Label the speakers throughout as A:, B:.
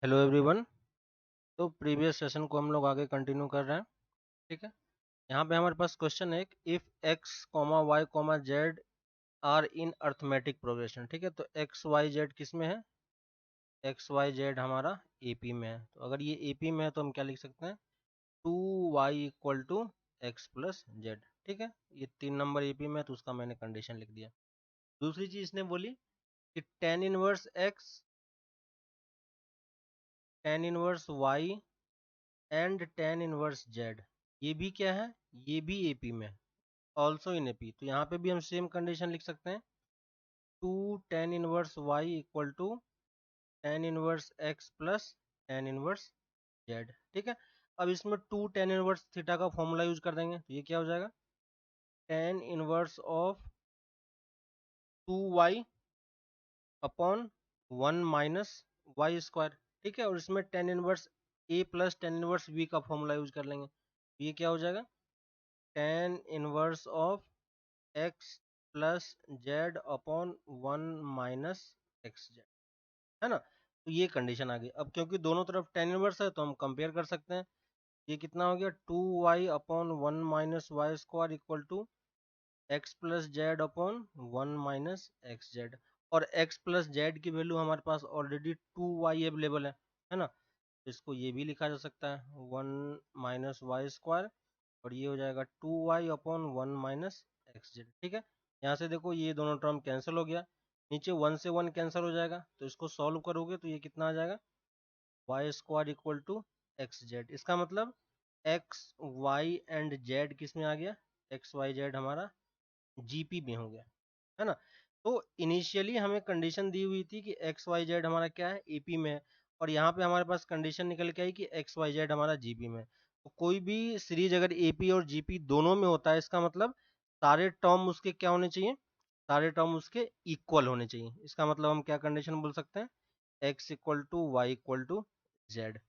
A: Hello everyone. तो previous session को हम लोग आगे कंटिन्यू कर रहे हैं। ठीक है, यहाँ पे हमारे पास क्वेश्चन है if X comma Y comma Z are in arithmetic progression. ठीक है, तो एक्स वाई जेड किस में है? एक्स वाई जेड हमारा एपी में है। तो अगर ये एपी में है तो हम क्या लिख सकते हैं? 2y equal to X plus Z. ठीक है, ये 3 नंबर एपी में है तो उसका मैंने कंडीशन लिख दिया। दूसरी चीज इसने बोली कि tan inverse X tan inverse Y and tan inverse Z, ये भी क्या है? ये भी एपी में, ऑल्सो इन एपी। तो यहाँ पे भी हम सेम कंडीशन लिख सकते हैं, two tan inverse Y equal to tan inverse X plus tan inverse Z. ठीक है, अब इसमें टू टेन इनवर्स थीटा का फॉर्मूला यूज कर देंगे तो ये क्या हो जाएगा? Tan inverse of two Y upon one minus Y square. ठीक है, और इसमें tan inverse A plus tan inverse B का फॉर्मूला यूज कर लेंगे तो ये क्या हो जाएगा? Tan inverse of x plus Z upon one minus X Z, है ना? तो ये कंडीशन आ गई। अब क्योंकि दोनों तरफ टेन इनवर्स है तो हम कंपेयर कर सकते हैं। ये कितना हो गया? Two Y upon one minus Y square equal to X plus Z upon one minus X Z. और एक्स प्लस जेड की वैल्यू हमारे पास ऑलरेडी टू वाई अवेलेबल है ना? तो इसको ये भी लिखा जा सकता है वन माइनस वाई स्क्वायर, और ये हो जाएगा two Y upon one minus X Z. ठीक है, यहाँ से देखो ये दोनों टर्म कैंसिल हो गया, नीचे वन से वन कैंसिल हो जाएगा, तो इसको सॉल्व करोगे तो ये कितना आ जाएगा? Y square equal to X Z. इसका मतलब एक्स वाई एंड जेड किस में आ गया? एक्स वाई जेड हमारा जीपी में हो गया, है ना? तो इनिशियली हमें कंडीशन दी हुई थी कि एक्स वाई जेड हमारा क्या है? एपी में है। और यहाँ पे हमारे पास कंडीशन निकल के आई कि एक्स वाई जेड हमारा जीपी में है। तो कोई भी सीरीज अगर एपी और जीपी दोनों में होता है, इसका मतलब सारे टर्म उसके क्या होने चाहिए? सारे टर्म उसके इक्वल होने चाहिए। इसका मतलब हम क्या कंडीशन बोल सकते हैं? X equal to Y equal to Z,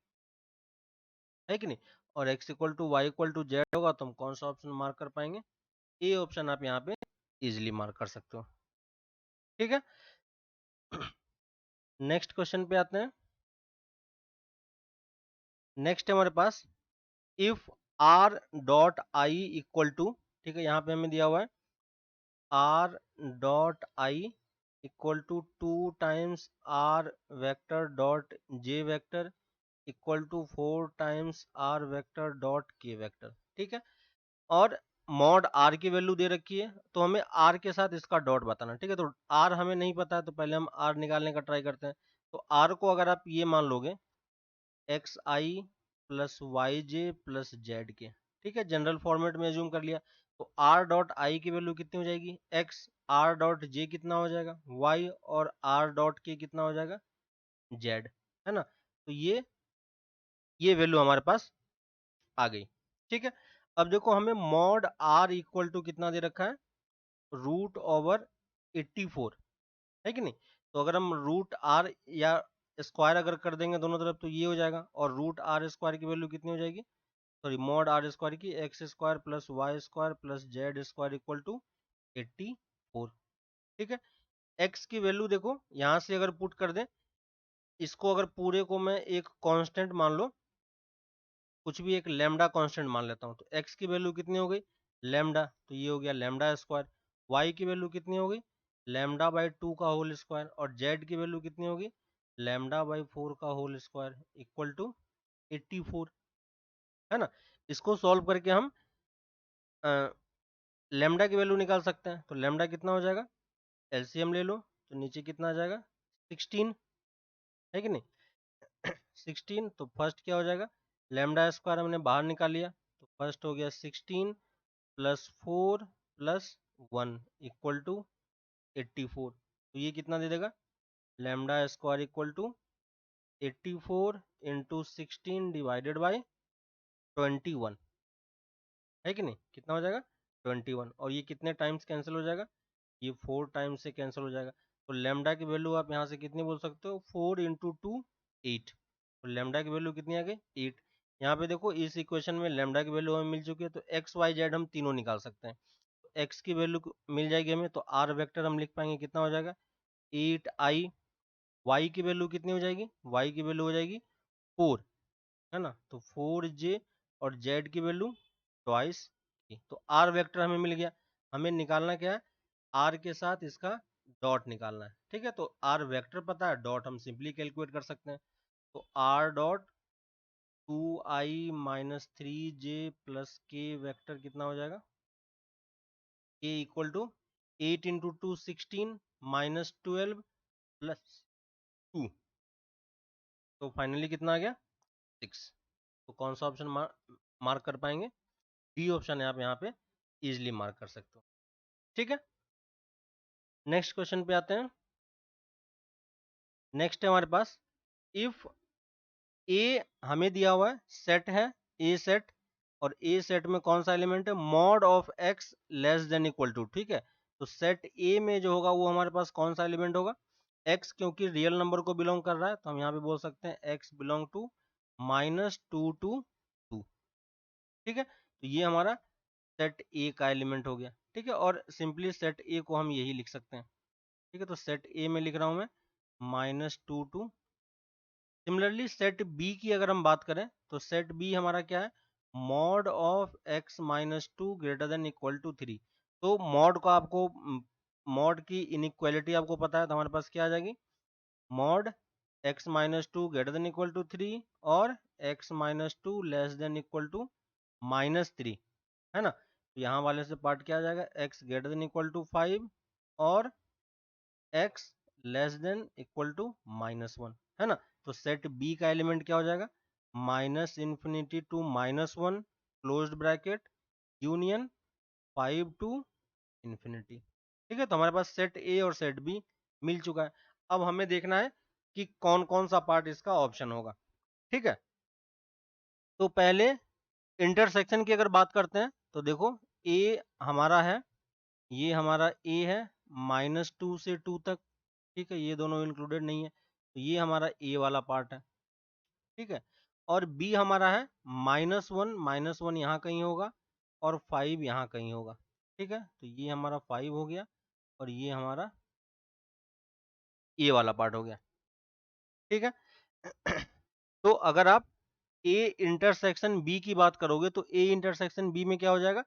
A: है कि नहीं? और X equal to Y equal to Z होगा तो हम कौन सा ऑप्शन मार्क कर पाएंगे? ए ऑप्शन आप यहाँ पे इजिली मार्क कर सकते हो। ठीक है, नेक्स्ट क्वेश्चन पे आते हैं। नेक्स्ट है हमारे पास if r dot i equal to, ठीक है, यहाँ पे हमें दिया हुआ है r dot i equal to two times r vector dot j vector equal to four times r vector dot k vector. ठीक है, और मॉड आर की वैल्यू दे रखी है तो हमें आर के साथ इसका डॉट बताना। ठीक है, तो आर हमें नहीं पता है तो पहले हम आर निकालने का ट्राई करते हैं। तो आर को अगर आप ये मान लोगे एक्स आई प्लस वाई जे प्लस जेड के, ठीक है, जनरल फॉर्मेट में एज्यूम कर लिया, तो आर डॉट आई की वैल्यू कितनी हो जाएगी? एक्स। आर डॉट जे कितना हो जाएगा? वाई। और आर डॉट के कितना हो जाएगा? जेड, है ना? तो ये वैल्यू हमारे पास आ गई। ठीक है, अब देखो हमें मॉड आर इक्वल टू कितना दे रखा है? रूट ओवर 84, है कि नहीं? तो अगर हम रूट आर या स्क्वायर अगर कर देंगे दोनों तरफ तो ये हो जाएगा, और रूट आर स्क्वायर की वैल्यू कितनी हो जाएगी? सॉरी, मॉड आर स्क्वायर की x square plus y square plus z square equal to 84। ठीक है, एक्स की वैल्यू देखो यहाँ से अगर पुट कर दे, इसको अगर पूरे को मैं एक कांस्टेंट मान लो, कुछ भी एक लेमडा कांस्टेंट मान लेता हूँ, तो एक्स की वैल्यू कितनी हो गई? लेमडा, तो ये हो गया लेमडा स्क्वायर। वाई की वैल्यू कितनी हो गई? लेमडा बाई टू का होल स्क्वायर। और जेड की वैल्यू कितनी होगी? लेमडा बाई फोर का होल स्क्वायर इक्वल टू 84, है ना? इसको सॉल्व करके हम लेमडा की वैल्यू निकाल सकते हैं। तो लेमडा कितना हो जाएगा? एलसीएम ले लो तो नीचे कितना आ जाएगा? 16, है कि नहीं? 16, तो फर्स्ट क्या हो जाएगा? लेमडा स्क्वायर हमने बाहर निकाल लिया, तो फर्स्ट हो गया 16 plus four plus one equal to 84। तो ये कितना दे देगा? Lambda square equal to 84 into 16 divided by 21, है कि नहीं? कितना हो जाएगा? 21। और ये कितने टाइम्स कैंसिल हो जाएगा? ये फोर टाइम्स से कैंसिल हो जाएगा। तो लेमडा की वैल्यू आप यहाँ से कितनी बोल सकते हो? Four into two 8। तो लेमडा की वैल्यू कितनी आ गई? 8। यहाँ पे देखो इस इक्वेशन में लेमडा की वैल्यू हमें मिल चुकी है, तो एक्स वाई जेड हम तीनों निकाल सकते हैं। तो एक्स की वैल्यू मिल जाएगी हमें, तो आर वेक्टर हम लिख पाएंगे कितना हो जाएगा? 8i y की वैल्यू कितनी हो जाएगी, y की वैल्यू हो जाएगी 4, है ना, तो 4j, और z की वैल्यू ट्वाइस की। तो r वेक्टर हमें मिल गया। हमें निकालना क्या है, r के साथ इसका डॉट निकालना है, ठीक है। तो r वेक्टर पता है, डॉट हम सिंपली कैलकुलेट कर सकते हैं। तो r dot 2i minus 3j plus k vector कितना हो जाएगा, k equal to 8 into 2 16 minus 12 plus 2, तो फाइनली कितना आ गया 6। तो कौन सा ऑप्शन मार्क कर पाएंगे, बी ऑप्शन है, आप यहाँ पे इजिली मार्क कर सकते हो, ठीक है। नेक्स्ट क्वेश्चन पे आते हैं। नेक्स्ट है हमारे पास, इफ ए हमें दिया हुआ है, सेट है ए सेट, और ए सेट में कौन सा एलिमेंट है, mod of x less than equal to, ठीक है। तो सेट ए में जो होगा वो हमारे पास कौन सा एलिमेंट होगा, एक्स, क्योंकि रियल नंबर को बिलोंग कर रहा है, तो हम यहाँ पे बोल सकते हैं x belong to minus 2 to 2, ठीक है। तो ये हमारा सेट ए का एलिमेंट हो गया, ठीक है। और सिंपली सेट ए को हम यही लिख सकते हैं, ठीक है। तो सेट ए में लिख रहा हूं मैं minus 2 to. Similarly set B की अगर हम बात करें, तो सेट बी हमारा क्या है, mod of x minus 2 greater than equal to 3। तो मॉड को आपको, मॉड की इनइक्वालिटी आपको पता है, तो हमारे पास क्या आ जाएगी, mod x minus 2 greater than equal to 3 और x minus 2 less than equal to -3, है ना। तो यहाँ वाले से पार्ट क्या आ जाएगा, x greater than equal to 5 और x less than equal to -1, है ना। तो सेट बी का एलिमेंट क्या हो जाएगा, minus infinity to -1 closed bracket union 5 to infinity, ठीक है। तो हमारे पास सेट ए और सेट बी मिल चुका है। अब हमें देखना है कि कौन कौन सा पार्ट इसका ऑप्शन होगा, ठीक है। तो पहले इंटरसेक्शन की अगर बात करते हैं, तो देखो ए हमारा है, ये हमारा ए है -2 से 2 तक, ठीक है, ये दोनों इंक्लूडेड नहीं है, तो ये हमारा ए वाला पार्ट है, ठीक है। और बी हमारा है -1 यहाँ कहीं होगा और 5 यहाँ कहीं होगा, ठीक है। तो ये हमारा 5 हो गया और ये हमारा ए वाला पार्ट हो गया, ठीक है। तो अगर आप ए इंटरसेक्शन बी की बात करोगे, तो ए इंटरसेक्शन बी में क्या हो जाएगा,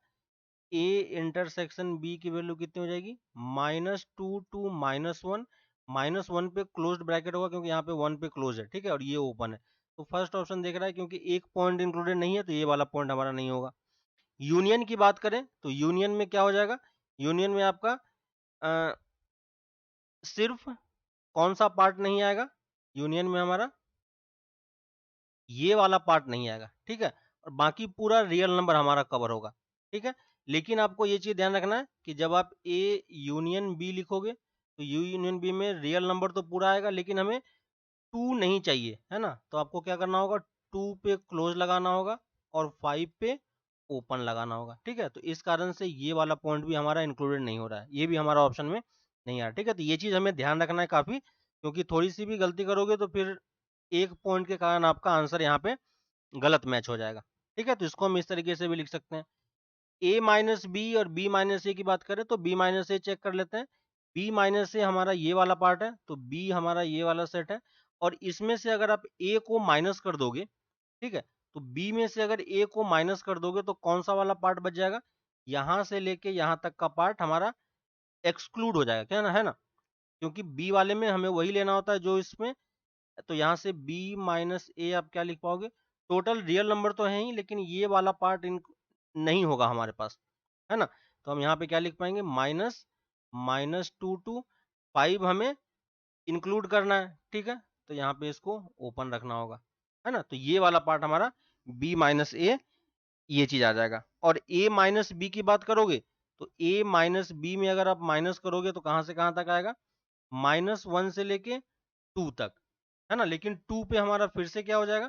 A: ए इंटरसेक्शन बी की वैल्यू कितनी हो जाएगी, -2 टू -1, -1 पे क्लोज्ड ब्रैकेट होगा क्योंकि यहाँ पे 1 पे क्लोज है, ठीक है, और ये ओपन है। तो फर्स्ट ऑप्शन देख रहा है, क्योंकि एक पॉइंट इंक्लूडेड नहीं है तो ये वाला पॉइंट हमारा नहीं होगा। यूनियन की बात करें तो यूनियन में क्या हो जाएगा, यूनियन में आपका सिर्फ कौन सा पार्ट नहीं आएगा, यूनियन में हमारा ये वाला पार्ट नहीं आएगा, ठीक है, और बाकी पूरा रियल नंबर हमारा कवर होगा, ठीक है। लेकिन आपको ये चीज ध्यान रखना है कि जब आप ए यूनियन बी लिखोगे, तो यू यूनियन बी में रियल नंबर तो पूरा आएगा, लेकिन हमें 2 नहीं चाहिए, है ना। तो आपको क्या करना होगा, 2 पे क्लोज लगाना होगा और 5 पे ओपन लगाना होगा, ठीक है। तो इस कारण से ये वाला पॉइंट भी हमारा इंक्लूडेड नहीं हो रहा है, ये भी हमारा ऑप्शन में नहीं आ रहा, ठीक है। तो ये चीज हमें ध्यान रखना है काफी, क्योंकि थोड़ी सी भी गलती करोगे तो फिर एक पॉइंट के कारण आपका आंसर यहाँ पे गलत मैच हो जाएगा, ठीक है। तो इसको हम इस तरीके से भी लिख सकते हैं। ए माइनस बी और बी माइनस ए की बात करें, तो बी माइनस ए चेक कर लेते हैं। बी माइनस ए हमारा ये वाला पार्ट है, तो बी हमारा ये वाला सेट है, और इसमें से अगर आप ए को माइनस कर दोगे, ठीक है, तो बी में से अगर ए को माइनस कर दोगे तो कौन सा वाला पार्ट बच जाएगा, यहां से लेके यहां तक का पार्ट हमारा एक्सक्लूड हो जाएगा, क्या ना, है ना। क्योंकि बी वाले में हमें वही लेना होता है जो इसमें, तो यहाँ से b माइनस ए आप क्या लिख पाओगे, टोटल रियल नंबर तो है ही, लेकिन ये वाला पार्ट नहीं होगा हमारे पास, है ना। तो हम यहाँ पे क्या लिख पाएंगे, -2 टू 5 हमें इंक्लूड करना है, ठीक है। तो यहाँ पे इसको ओपन रखना होगा, है ना। तो ये वाला पार्ट हमारा b माइनस ए, ये चीज आ जाएगा। और a माइनस बी की बात करोगे, तो a माइनस बी में अगर आप माइनस करोगे तो कहाँ से कहाँ तक आएगा, -1 से लेके 2 तक, है ना। लेकिन 2 पे हमारा फिर से क्या हो जाएगा,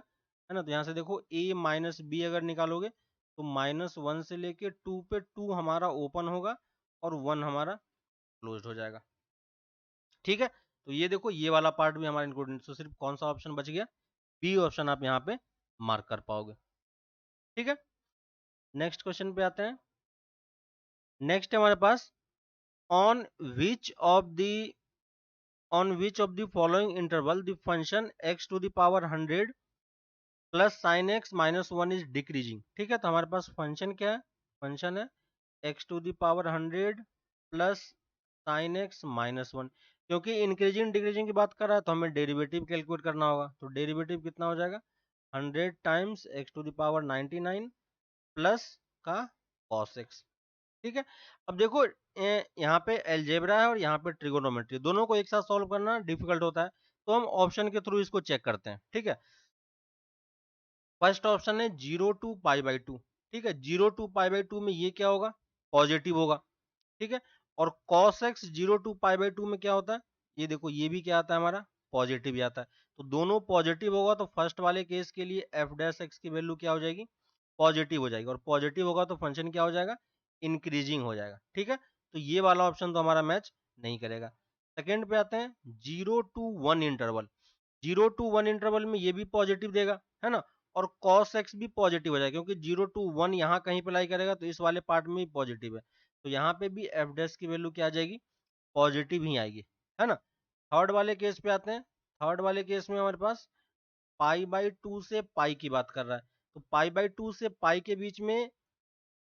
A: है ना। तो यहाँ से देखो a माइनस बी अगर निकालोगे तो -1 से लेके 2 पे 2 हमारा ओपन होगा और 1 हमारा क्लोज हो जाएगा, ठीक है। तो ये देखो ये वाला पार्ट भी हमारा इंक्लूडेड, तो सिर्फ कौन सा ऑप्शन बच गया, बी ऑप्शन आप यहाँ पे मार्क कर पाओगे, ठीक है। नेक्स्ट क्वेश्चन पे आते हैं। नेक्स्ट है हमारे पास, on which of the on which of the following interval the function x to the power 100 plus sine x minus 1 is decreasing. ठीक है, तो हमारे पास फंक्शन क्या है, फंक्शन है x to the power 100 plus sine x minus 1। क्योंकि increasing decreasing की बात कर रहा है तो हमें डेरिवेटिव कैलकुलेट करना होगा, तो डेरिवेटिव कितना हो जाएगा 100 times x to the power 99 plus का cos x। ठीक है, अब देखो यहाँ पे एलजेब्रा है और यहाँ पे ट्रिगोनोमेट्री, दोनों को एक साथ सॉल्व करना डिफिकल्ट होता है, तो हम ऑप्शन के थ्रू इसको चेक करते हैं। ठीक है, फर्स्ट ऑप्शन है 0 टू पाई बाई 2। ठीक है, 0 टू पाई बाई 2 में ये क्या होगा, पॉजिटिव होगा। ठीक है, और cos x 0 to pi by 2 में क्या होता है, ये देखो ये भी क्या आता है हमारा, पॉजिटिव ही आता है। तो दोनों पॉजिटिव होगा तो फर्स्ट वाले केस के लिए एफ डैश एक्स की वैल्यू क्या हो जाएगी, पॉजिटिव हो जाएगी, और पॉजिटिव होगा तो फंक्शन क्या हो जाएगा, इंक्रीजिंग हो जाएगा। ठीक है, तो ये वाला ऑप्शन तो हमारा मैच नहीं करेगा। सेकेंड पे आते हैं 0 टू 1 इंटरवल। 0 टू 1 इंटरवल में ये भी पॉजिटिव देगा, है ना, और cos x भी पॉजिटिव हो जाएगा, क्योंकि 0 टू 1 यहाँ कहीं पे लाई करेगा तो इस वाले पार्ट में भी पॉजिटिव है, तो यहाँ पे भी एफ डैश की वैल्यू क्या आ जाएगी, पॉजिटिव ही आएगी, है ना। थर्ड वाले केस पे आते हैं, थर्ड वाले केस में हमारे पास पाई बाई 2 से पाई की बात कर रहा है, तो पाई बाई 2 से पाई के बीच में,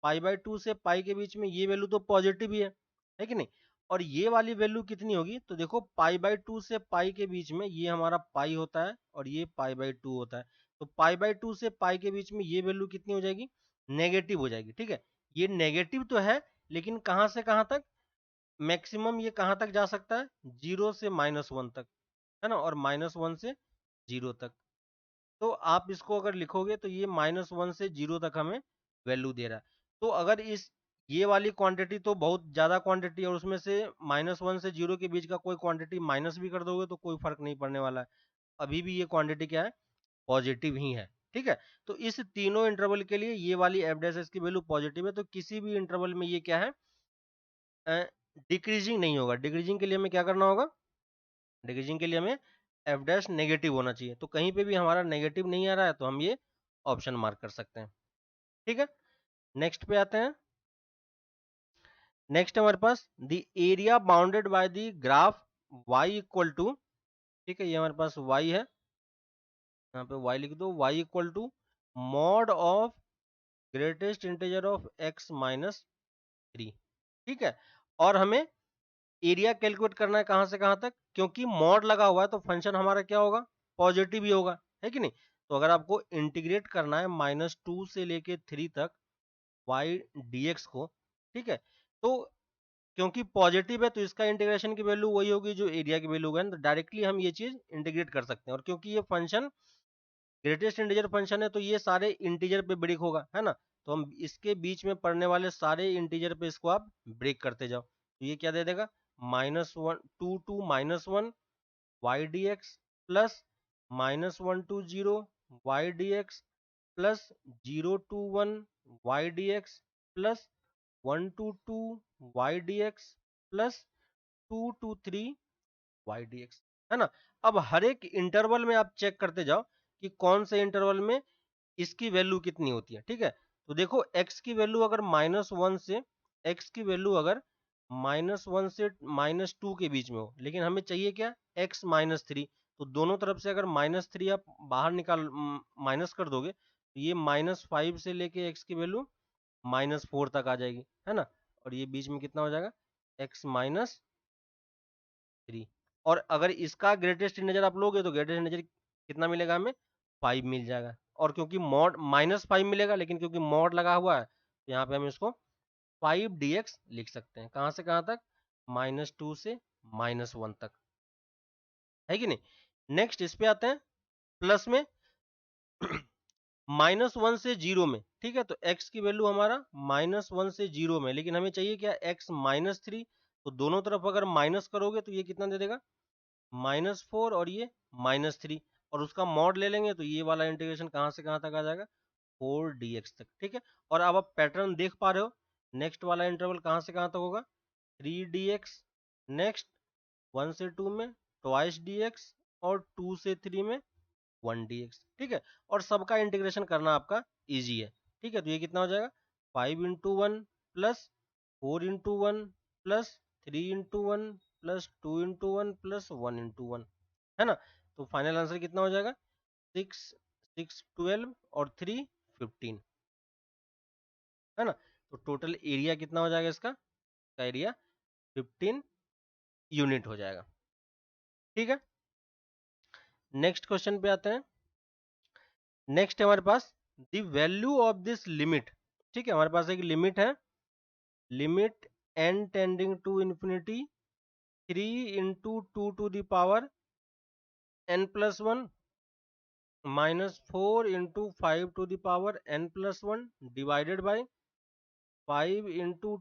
A: पाई बाई 2 से पाई के बीच में ये वैल्यू तो पॉजिटिव ही है कि नहीं, और ये वाली वैल्यू कितनी होगी, तो देखो पाई बाई 2 से पाई के बीच में ये हमारा पाई होता है और ये पाई बाई 2 होता है, तो पाई बाई 2 से पाई के बीच में ये वैल्यू कितनी हो जाएगी, नेगेटिव हो जाएगी। ठीक है, ये नेगेटिव तो है लेकिन कहां से कहां तक, मैक्सिमम ये कहां तक जा सकता है, 0 से -1 तक, है ना, और -1 से 0 तक। तो आप इसको अगर लिखोगे तो ये -1 से 0 तक हमें वैल्यू दे रहा है। तो अगर इस ये वाली क्वांटिटी तो बहुत ज्यादा क्वांटिटी है और उसमें से -1 से 0 के बीच का कोई क्वांटिटी माइनस भी कर दोगे तो कोई फर्क नहीं पड़ने वाला है, अभी भी ये क्वांटिटी क्या है, पॉजिटिव ही है। ठीक है, तो इस तीनों इंटरवल के लिए ये वाली एफ डैश की वैल्यू पॉजिटिव है, तो किसी भी इंटरवल में ये क्या है, डिक्रीजिंग नहीं होगा। डिक्रीजिंग के लिए हमें क्या करना होगा, डिक्रीजिंग के लिए हमें एफ डैश नेगेटिव होना चाहिए, तो कहीं पे भी हमारा नेगेटिव नहीं आ रहा है तो हम ये ऑप्शन मार्क कर सकते हैं। ठीक है, नेक्स्ट पे आते हैं। नेक्स्ट हमारे पास the area bounded by the graph y equal to, ठीक है, ये हमारे पास y है, यहाँ पे y लिख दो, y equal to mod of greatest integer of x minus 3। ठीक है, और हमें एरिया कैलकुलेट करना है कहां से कहां तक, क्योंकि मॉड लगा हुआ है तो फंक्शन हमारा क्या होगा, पॉजिटिव ही होगा, है कि नहीं। तो अगर आपको इंटीग्रेट करना है -2 से लेके 3 तक y dx को, ठीक है, तो क्योंकि पॉजिटिव है तो इसका इंटीग्रेशन की वैल्यू वही होगी जो एरिया की वैल्यू होगा, तो डायरेक्टली हम ये चीज इंटीग्रेट कर सकते हैं, और क्योंकि ये फंक्शन ग्रेटेस्ट इंटीजर फंक्शन है तो ये सारे इंटीजर पे ब्रेक होगा, है ना, तो हम इसके बीच में पड़ने वाले सारे इंटीजर पे इसको आप ब्रेक करते जाओ, तो ये क्या दे देगा, -1 2 to -1 y d x plus -1 to 0 y d x plus 0 to 1 y d x plus 1 to 2 y d x plus 2 to 3 y d x, है ना। अब हर एक इंटरवल में आप चेक करते जाओ कि कौन से इंटरवल में इसकी वैल्यू कितनी होती है। ठीक है, तो देखो x की वैल्यू अगर -1 से, x की वैल्यू अगर -1 से -2 के बीच में हो, लेकिन हमें चाहिए क्या, x -3, तो दोनों तरफ से अगर -3 आप बाहर निकाल माइनस कर दोगे तो ये -5 से लेके x की वैल्यू -4 तक आ जाएगी, है ना, और ये बीच में कितना हो जाएगा, x -3, और अगर इसका ग्रेटेस्ट इंटीजर आप लोगे तो ग्रेटेस्ट इंटीजर कितना मिलेगा हमें, 5 मिल जाएगा, और क्योंकि मॉड -5 मिलेगा, लेकिन क्योंकि मॉड लगा हुआ है तो यहाँ पे हम इसको 5 dx लिख सकते हैं, कहां से कहां तक, -2 से -1 तक, है कि नहीं। नेक्स्ट इस पे आते हैं प्लस में -1 से 0 में, ठीक है, तो x की वैल्यू हमारा -1 से 0 में, लेकिन हमें चाहिए क्या, x -3, तो दोनों तरफ अगर माइनस करोगे तो ये कितना दे देगा, -4 और ये -3, और उसका मॉड ले लेंगे तो ये वाला इंटीग्रेशन कहां से कहां तक आ जाएगा, 4 dx तक। ठीक है, और अब आप पैटर्न देख पा रहे हो, नेक्स्ट वाला इंटरवल कहां से कहां तक होगा, 3 dx, नेक्स्ट 1 से 2 में ट्वाइस dx, और 2 से 3 में 1 dx। ठीक है, और सबका इंटीग्रेशन करना आपका इजी है। ठीक है, तो ये कितना हो जाएगा, 5 into 1 plus 4 into 1 plus 3 into 1 plus 2 × 1 plus 1 × 1, है ना। तो फाइनल आंसर कितना हो जाएगा 6, 6 12 और 3 15, है ना। तो टोटल एरिया कितना हो जाएगा इसका एरिया 15 यूनिट हो जाएगा। ठीक है, नेक्स्ट क्वेश्चन पे आते हैं। नेक्स्ट हमारे पास the value of this limit. ठीक है, हमारे पास एक लिमिट है, limit n tending to infinity 3 × 2 ⁻ n+1 -4 × 5 n+1 divided by 5 × 2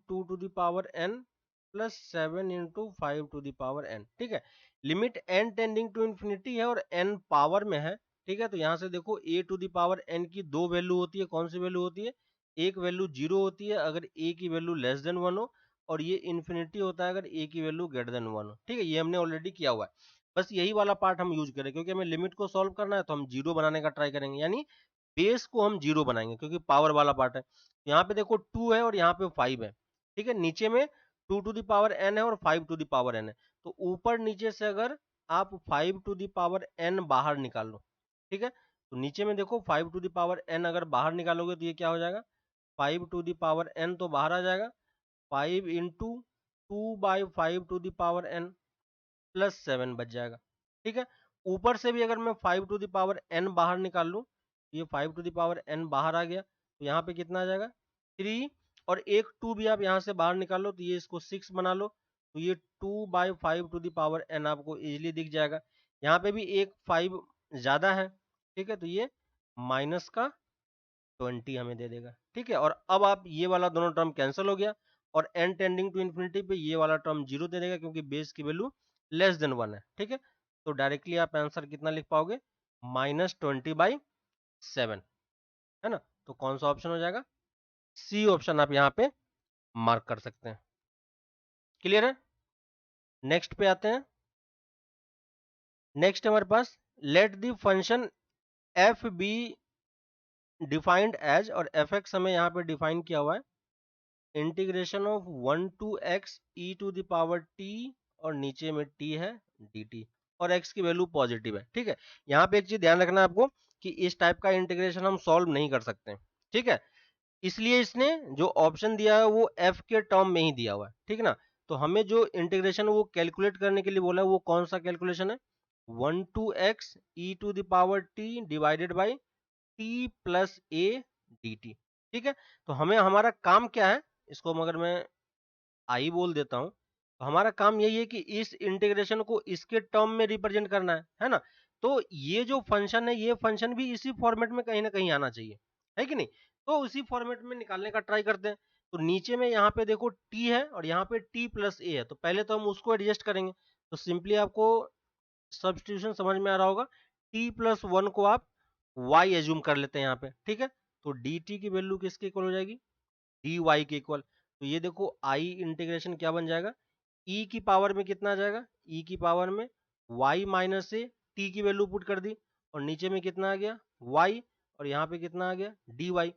A: n + 7 × 5 n। ठीक है, limit n tending to infinity है और n पावर में है। ठीक है, तो यहाँ से देखो a⁴n की दो वैल्यू होती है, कौन सी वैल्यू होती है, एक वैल्यू 0 होती है अगर a की वैल्यू <1 हो, और ये इन्फिनिटी होता है अगर a की वैल्यू >1 हो। ठीक है, ये हमने ऑलरेडी किया हुआ है, बस यही वाला पार्ट हम यूज करें, क्योंकि हमें लिमिट को सॉल्व करना है तो हम 0 बनाने का ट्राई करेंगे, यानी बेस को हम 0 बनाएंगे क्योंकि पावर वाला पार्ट है। यहाँ पे देखो 2 है और यहाँ पे 5 है। ठीक है, नीचे में 2⁻n है और 5⁻n है, तो ऊपर नीचे से अगर आप 5⁻n बाहर निकाल लो, ठीक है, तो नीचे में देखो 5⁻n अगर बाहर निकालोगे तो ये क्या हो जाएगा 5⁻n तो बाहर आ जाएगा, 5 × 2/5⁻n + 7 बच जाएगा। ठीक है, ऊपर से भी अगर मैं 5⁻n बाहर निकाल लूं, ये 5⁻n बाहर आ गया, तो यहाँ पे कितना आ जाएगा 3, और एक 2 भी आप यहाँ से बाहर निकाल लो तो ये इसको 6 बना लो, तो ये 2/5⁻n आपको इजीली दिख जाएगा। यहाँ पे भी एक 5 ज्यादा है, ठीक है, तो ये -20 हमें दे देगा। ठीक है, और अब आप ये वाला दोनों टर्म कैंसिल हो गया और n टेंडिंग टू इंफिनिटी पे ये वाला टर्म 0 दे देगा क्योंकि बेस की वैल्यू <1 है। ठीक है, तो डायरेक्टली आप आंसर कितना लिख पाओगे -20/7, है ना। तो कौन सा ऑप्शन हो जाएगा, सी ऑप्शन आप यहाँ पे मार्क कर सकते हैं। क्लियर है, नेक्स्ट पे आते हैं। नेक्स्ट हमारे पास let the function f be defined as, और एफ एक्स हमें यहाँ पे डिफाइन किया हुआ है integration of 1 to x e⁻t, और नीचे में t है dt, और x की वैल्यू पॉजिटिव है। ठीक है, यहाँ पे एक चीज ध्यान रखना है आपको कि इस टाइप का इंटीग्रेशन हम सॉल्व नहीं कर सकते। ठीक है, इसलिए इसने जो ऑप्शन दिया है वो f के टर्म में ही दिया हुआ है। ठीक है ना, तो हमें जो इंटीग्रेशन वो कैलकुलेट करने के लिए बोला है वो कौन सा कैलकुलेशन है 1 to x e⁻t divided by t + a dt। ठीक है, तो हमें हमारा काम क्या है, इसको अगर मैं आई बोल देता हूं, तो हमारा काम यही है कि इस इंटीग्रेशन को इसके टर्म में रिप्रेजेंट करना है ना। तो ये जो फंक्शन है ये फंक्शन भी इसी फॉर्मेट में कहीं ना कहीं आना चाहिए, है कि नहीं, तो उसी फॉर्मेट में निकालने का ट्राई करते हैं। तो नीचे में यहाँ पे देखो t है और यहाँ पे t + a है, तो पहले तो हम उसको एडजस्ट करेंगे। तो सिंपली आपको सब्स्टिट्यूशन समझ में आ रहा होगा, t + 1 को आप y एज्यूम कर लेते हैं यहाँ पे। ठीक है, तो dt की वैल्यू किसके इक्वल हो जाएगी dy के इक्वल, तो ये देखो i इंटीग्रेशन क्या बन जाएगा e की पावर में कितना आ जाएगा, e की पावर में y - a, t की वैल्यू पुट कर दी और नीचे में कितना आ गया y, और यहाँ पे कितना आ गया dy।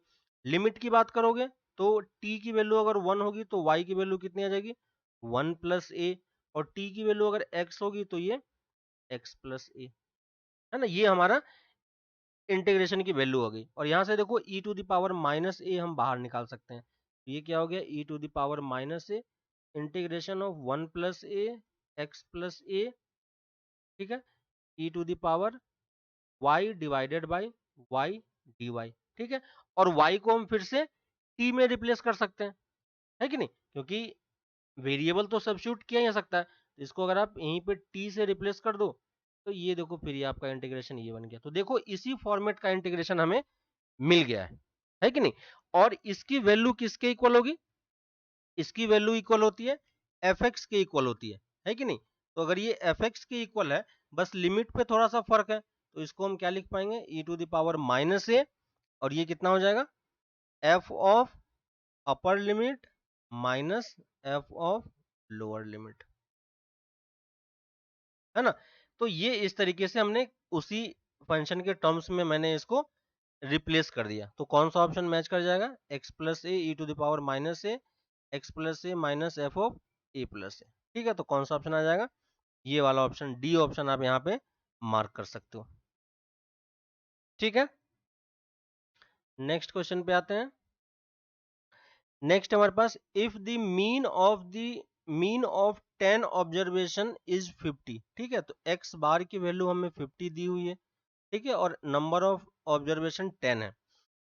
A: लिमिट की बात करोगे तो t की वैल्यू अगर 1 होगी तो y की वैल्यू कितनी आ जाएगी 1 + a, और t की वैल्यू अगर x होगी तो ये x + a, है ना। ये हमारा इंटीग्रेशन की वैल्यू हो गई, और यहाँ से देखो e⁻−a हम बाहर निकाल सकते हैं, तो ये क्या हो गया e⁻−a integration of 1 + a x + a, ठीक है, e⁻y divided by y dy। ठीक है, और y को हम फिर से t में रिप्लेस कर सकते हैं, है कि नहीं, क्योंकि वेरिएबल तो सब्स्टिट्यूट किया जा सकता है, तो इसको अगर आप यहीं पे t से रिप्लेस कर दो तो ये देखो फिर ये आपका इंटीग्रेशन ये बन गया। तो देखो इसी फॉर्मेट का इंटीग्रेशन हमें मिल गया है कि नहीं, और इसकी वैल्यू किसके इक्वल होगी, इसकी वैल्यू इक्वल होती है fx के इक्वल होती है कि नहीं। तो अगर ये fx के इक्वल है, बस लिमिट पे थोड़ा सा फर्क है, तो इसको हम क्या लिख पाएंगे e⁻−a, और ये कितना हो जाएगा f of upper limit minus f of lower limit, है ना। तो ये इस तरीके से हमने उसी फंक्शन के टर्म्स में मैंने इसको रिप्लेस कर दिया। तो कौन सा ऑप्शन मैच कर जाएगा x + a e⁻−a x + a - f of a + a। ठीक है, तो कौन सा ऑप्शन आ जाएगा, ये वाला ऑप्शन, डी ऑप्शन आप यहाँ पे मार्क कर सकते हो। ठीक है, नेक्स्ट क्वेश्चन पे आते हैं। नेक्स्ट हमारे पास, if the mean of 10 observation is 50, ठीक है, तो एक्स बार की वैल्यू हमें 50 दी हुई है, ठीक है, और नंबर ऑफ ऑब्जर्वेशन 10 है।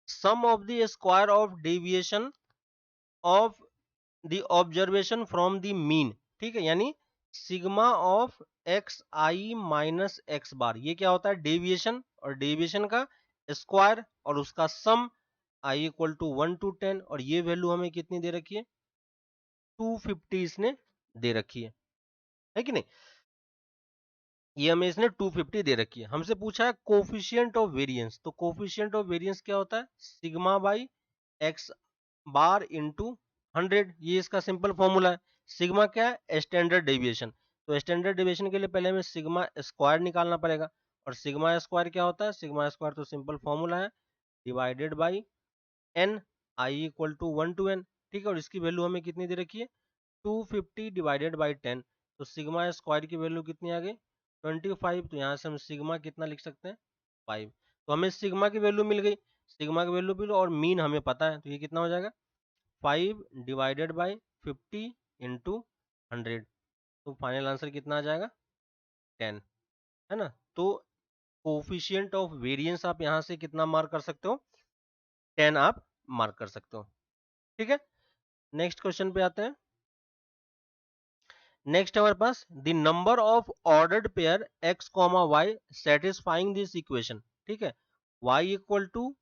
A: Sum of the square of deviation of the observation from the mean, ठीक है, यानी sigma of x i minus x bar, ये क्या होता है, डेविएशन, और डेविएशन का स्क्वायर और उसका सम, आई इक्वल टू 1 to 10, और ये वैल्यू हमें कितनी दे रखी है, 250 इसने दे रखी है कि नहीं, ये हमें इसने 250 दे रखी है। हमसे पूछा है कोफिशिएंट ऑफ वेरिएंस, तो कोफिशिएंट ऑफ वेरिएंस क्या होता है, sigma by x bar into 100, ये इसका सिंपल फॉर्मूला है। सिग्मा क्या है, स्टैंडर्ड डेविएशन, तो स्टैंडर्ड डेविएशन के लिए पहले हमें सिग्मा स्क्वायर निकालना पड़ेगा, और सिग्मा स्क्वायर क्या होता है, सिग्मा स्क्वायर तो सिंपल फॉर्मूला है, divided by n, i equal to 1 to n, ठीक है, और इसकी वैल्यू हमें कितनी दे रखी है, 250 डिवाइडेड बाई 10, तो सिग्मा स्क्वायर की वैल्यू कितनी आ गई, 25, तो यहाँ से हम सिग्मा कितना लिख सकते हैं, 5, तो हमें सिग्मा की वैल्यू मिल गई, सिग्मा की वैल्यू भी और मीन हमें पता है, तो ये कितना हो जाएगा, 5 डिवाइडेड बाई 50 इंटू 100, तो फाइनल आंसर कितना आ जाएगा, 10, है ना। तो कोफिशिएंट ऑफ वेरिएंस आप यहाँ से कितना मार्क कर सकते हो, 10 आप मार्क कर सकते हो। ठीक है, नेक्स्ट क्वेश्चन पे आते हैं। नेक्स्ट हमारे पास, the number of ordered pair x comma y satisfying this equation, ठीक है, y equal to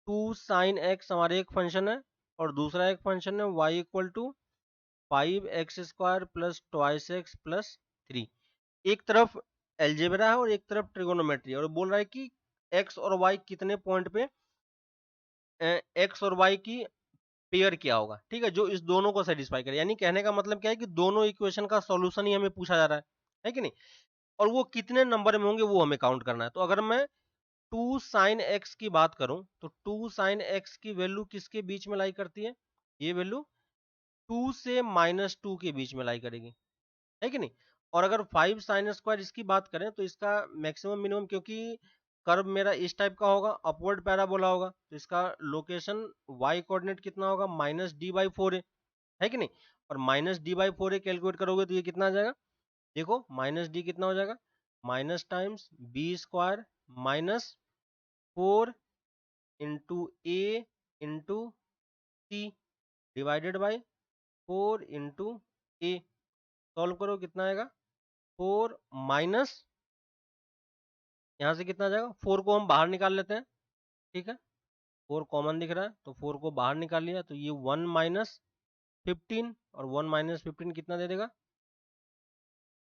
A: 2 sine x हमारे एक फंक्शन है, और दूसरा एक फंक्शन है y equal to 5x square plus twice x plus 3, एक तरफ एल्जेब्रा है और एक तरफ ट्रिगोनोमेट्री है, और बोल रहा है कि एक्स और वाई कितने पॉइंट पे एक्स और वाई की पेयर क्या होगा, ठीक है, जो इस दोनों को सेटिस्फाई करे, यानी कहने का मतलब क्या है कि दोनों इक्वेशन का सॉल्यूशन ही हमें पूछा जा रहा है कि नहीं, और वो कितने नंबर में होंगे वो हमें काउंट करना है। तो अगर मैं 2 साइन एक्स की बात करूं, तो 2 साइन एक्स की वैल्यू किसके बीच में लाई करती है, ये वैल्यू 2 से -2 के बीच में लाई करेगी, है कि नहीं, और अगर 5 साइन स्क्वायर इसकी बात करें तो इसका मैक्सिमम मिनिमम, क्योंकि कर्व मेरा इस टाइप का होगा, अपवर्ड पैराबोला होगा, तो इसका लोकेशन y कोऑर्डिनेट कितना होगा, -d/4 है कि नहीं, और -d/4 कैलकुलेट करोगे तो ये कितना आ जाएगा, देखो -d कितना हो जाएगा, minus times b square minus 4 into a into c divided by 4 into a, solve करो कितना आएगा, 4 माइनस, यहाँ से कितना आ जाएगा, 4 को हम बाहर निकाल लेते हैं, ठीक है, 4 कॉमन दिख रहा है, तो 4 को बाहर निकाल लिया, तो ये 1 माइनस 15, और 1 माइनस 15 कितना दे देगा,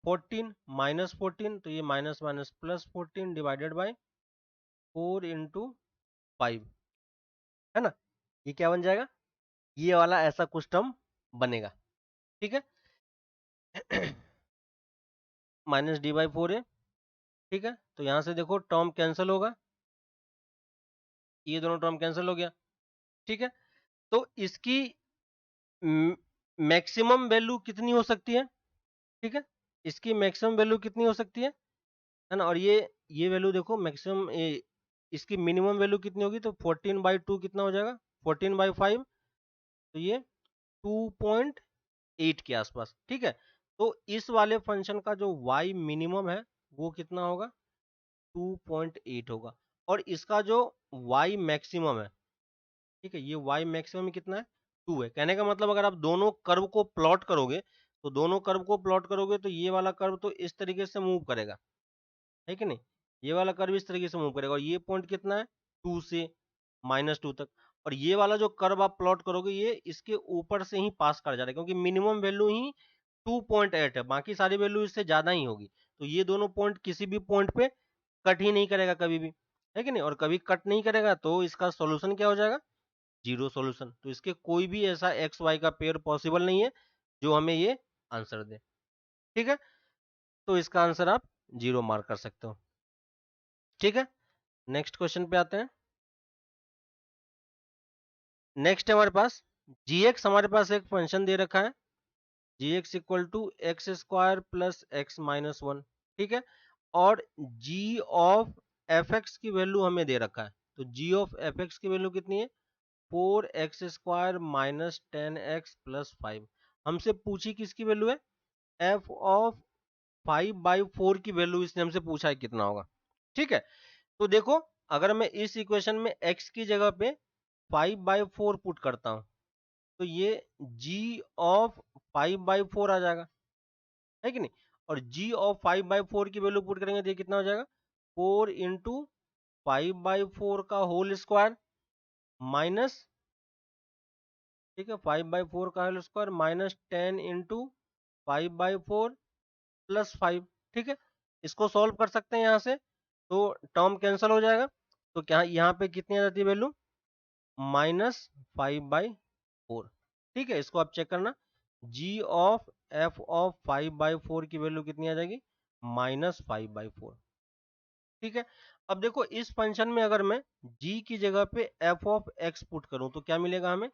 A: 14 माइनस 14, तो ये minus minus plus 14 divided by 4 into 5, है ना, ये क्या बन जाएगा, ये वाला ऐसा कुछ टर्म बनेगा, ठीक है, -d/4 है, ठीक है, तो यहाँ से देखो टर्म कैंसिल होगा, ये दोनों टर्म कैंसिल हो गया, ठीक है, तो इसकी मैक्सिमम वैल्यू कितनी हो सकती है, ठीक है, इसकी मैक्सिमम वैल्यू कितनी हो सकती है ना, और ये वैल्यू देखो मैक्सिमम, इसकी मिनिमम वैल्यू कितनी होगी, तो 14/2 कितना हो जाएगा, 14/5, तो ये 2.8 के आसपास, ठीक है, तो इस वाले फंक्शन का जो y मिनिमम है वो कितना होगा, 2.8 होगा, और इसका जो y मैक्सिमम है, ठीक है, ये y मैक्सिमम कितना है, 2 है, कहने का मतलब अगर आप दोनों कर्व को प्लॉट करोगे, तो दोनों कर्व को प्लॉट करोगे तो ये वाला कर्व तो इस तरीके से मूव करेगा, है कि नहीं, ये वाला कर्व इस तरीके से मूव करेगा, और ये पॉइंट कितना है, 2 से -2 तक, और ये वाला जो कर्व आप प्लॉट करोगे ये इसके ऊपर से ही पास कर जा रहा है, क्योंकि मिनिमम वैल्यू ही 2.8 है, बाकी सारी वैल्यू इससे ज्यादा ही होगी, तो ये दोनों पॉइंट किसी भी पॉइंट पे कट ही नहीं करेगा कभी भी, है कि नहीं, और कभी कट नहीं करेगा तो इसका सॉल्यूशन क्या हो जाएगा, जीरो सॉल्यूशन, तो इसके कोई भी ऐसा एक्स वाई का पेयर पॉसिबल नहीं है जो हमें ये आंसर दे, ठीक है, तो इसका आंसर आप 0 मार्क कर सकते हो, ठीक है, नेक्स्ट क्वेश्चन पे आते हैं। नेक्स्ट है हमारे पास, जी एक्स हमारे पास एक फंक्शन दे रखा है, g x equal to x square plus x minus one, ठीक है। और जी ऑफ एफ एक्स की वैल्यू हमें दे रखा है, तो जी ऑफ एफ एक्स की वैल्यू कितनी है, 4x² माइनस 10x प्लस 5। हमसे पूछी किसकी वैल्यू है, एफ ऑफ 5/4 की वैल्यू इसने हमसे पूछा है कितना होगा, ठीक है। तो देखो, अगर मैं इस इक्वेशन में x की जगह पे 5/4 पुट करता हूं, तो ये g ऑफ 5/4 आ जाएगा, है कि नहीं। और g ऑफ 5/4 की वैल्यू पुट करेंगे तो ये कितना हो जाएगा, 4 इंटू 5/4 का होल स्क्वायर माइनस, ठीक है, 5/4 का whole square minus 10 into 5/4 plus 5, ठीक है। इसको सॉल्व कर सकते हैं यहाँ से, तो टर्म कैंसिल हो जाएगा, तो क्या यहाँ पे कितनी आ जाती है वैल्यू, -5/4, ठीक है। इसको आप चेक करना, g ऑफ f ऑफ 5/4 की वैल्यू कितनी आ जाएगी, -5/4, ठीक है। अब देखो इस फंक्शन में अगर मैं g की जगह पे f ऑफ x पुट करूं तो क्या मिलेगा हमें,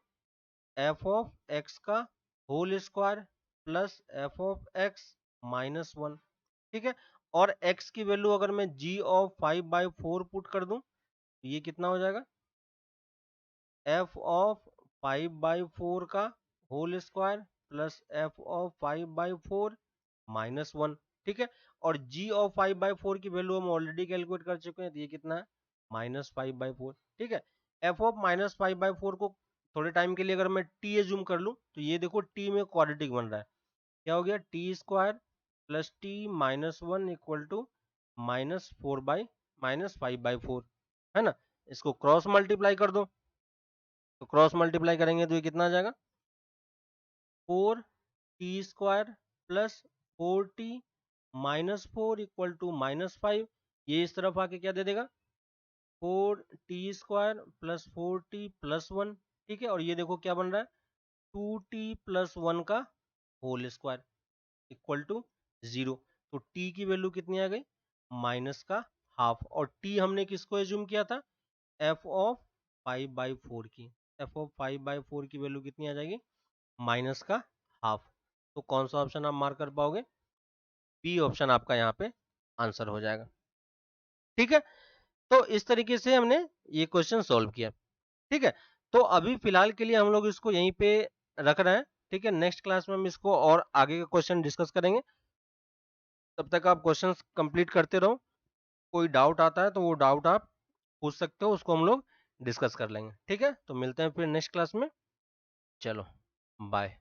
A: एफ ऑफ एक्स का whole square plus f of x minus one, ठीक है। और x की वैल्यू अगर मैं g ऑफ 5/4 पुट कर दूं तो ये कितना हो जाएगा, एफ ऑफ 5/4 का whole square plus f of 5/4 minus one, ठीक है। और g ऑफ 5/4 की वैल्यू हम ऑलरेडी कैलकुलेट कर चुके हैं, तो ये कितना है, -5/4, ठीक है। एफ ऑफ -5/4 को थोड़े टाइम के लिए अगर मैं t एज्यूम कर लूं तो ये देखो t में क्वाड्रेटिक बन रहा है, क्या हो गया, t² plus t minus one equal to -5/4, है ना। इसको क्रॉस मल्टीप्लाई कर दो, तो क्रॉस मल्टीप्लाई करेंगे तो ये कितना आ जाएगा, 4t² plus 4t minus 4 equal to -5। ये इस तरफ आके क्या दे देगा, 4t² plus 4t plus one, ठीक है। और ये देखो क्या बन रहा है, 2t प्लस वन का होल स्क्वायर इक्वल टू 0। तो t की वैल्यू कितनी आ गई, माइनस का हाफ। और t हमने किसको एज्यूम किया था, f ऑफ 5/4 की, f ऑफ 5/4 की वैल्यू कितनी आ जाएगी, माइनस का हाफ। तो कौन सा ऑप्शन आप मार्क कर पाओगे, बी ऑप्शन आपका यहाँ पे आंसर हो जाएगा, ठीक है। तो इस तरीके से हमने ये क्वेश्चन सॉल्व किया, ठीक है। तो अभी फिलहाल के लिए हम लोग इसको यहीं पे रख रहे हैं, ठीक है। नेक्स्ट क्लास में हम इसको और आगे का क्वेश्चन डिस्कस करेंगे, तब तक आप क्वेश्चंस कंप्लीट करते रहो। कोई डाउट आता है तो वो डाउट आप पूछ सकते हो, उसको हम लोग डिस्कस कर लेंगे, ठीक है। तो मिलते हैं फिर नेक्स्ट क्लास में, चलो बाय।